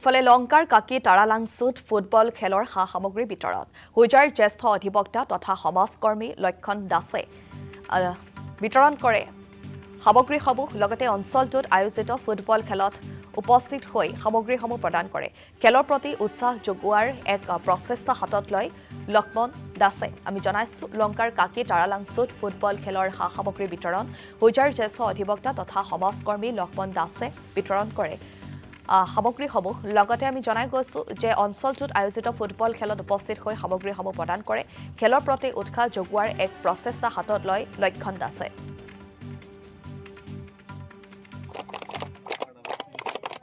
ইফালে লংকাৰ কাকি তাৰালাংচুত ফুটবল খেলৰ সা সামগ্ৰী বিতৰণ হুজাৰ জ্যেষ্ঠ অধিবক্তা তথা সমাজকৰ্মী লক্ষণ দাসে বিতৰণ কৰে সামগ্ৰীসমূহ লগতে অঞ্চলটোত আয়োজিত ফুটবল খেলত উপস্থিত হৈ সামগ্ৰীসমূহ প্ৰদান কৰে খেলৰ প্ৰতি উৎসাহ যোগোৱাৰ এক প্ৰচেষ্টা হাতত লৈ লক্ষণ দাসে আমি জনাইছো লংকাৰ কাকি তাৰালাংচুত ফুটবল খেলৰ সা সামগ্ৰী বিতৰণ হুজাৰ জ্যেষ্ঠ অধিবক্তা তথা সমাজকৰ্মী লক্ষণ দাসে বিতৰণ কৰে সামগ্ৰীসমূহ লগতে আমি জনাই গৈছো যে অঞ্চলটোত আয়োজিত ফুটবল খেলত উপস্থিত হৈ সামগ্ৰীসমূহ প্ৰদান কৰে খেলৰ প্ৰতি উৎসাহ যোগোৱাৰ এক প্ৰচেষ্টা হাতত লৈ লক্ষণ দাসে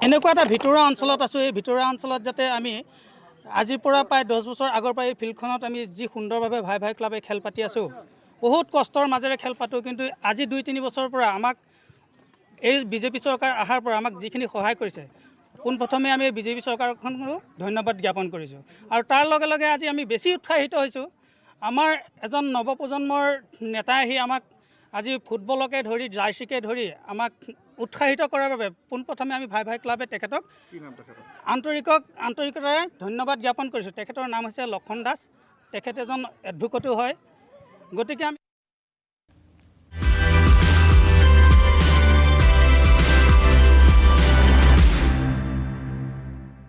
এনেকুৱা এটা ভিতৰুৱা অঞ্চলত আছোঁ এই ভিতৰুৱা অঞ্চলত যাতে আমি আজিৰ পৰা প্ৰায় 10 বছৰ আগৰ পৰা এই ফিল্ডখনত আমি যি সুন্দৰভাৱে ভাই ভাই ক্লাবে খেল পাতি আছোঁ বহুত কষ্টৰ মাজেৰে খেল পাতোঁ কিন্তু আজি 2-3 বছৰৰ পৰা আমাক এই বিজেপি চৰকাৰ অহাৰ পৰা আমাক যিখিনি সহায় কৰিছে পোনপ্ৰথমে আমি বিজেপি চৰকাৰখনকো ধন্যবাদ জ্ঞাপন কৰিছোঁ আৰু তাৰ লগে লগে আজি আমি বেছি উৎসাহিত হৈছোঁ আমাৰ এজন নৱপ্ৰজন্মৰ নেতাই আহি আমাক আজি ফুটবলকে ধৰি জাৰ্চিকে ধৰি আমাক উৎসাহিত কৰাৰ বাবে পোনপ্ৰথমে আমি ভাই ভাই ক্লাবে তেখেতক আন্তৰিকতাৰে ধন্যবাদ জ্ঞাপন কৰিছোঁ তেখেতৰ নাম হৈছে লক্ষণ দাস তেখেত এজন এডভোকেটো হয় গতিকে আমি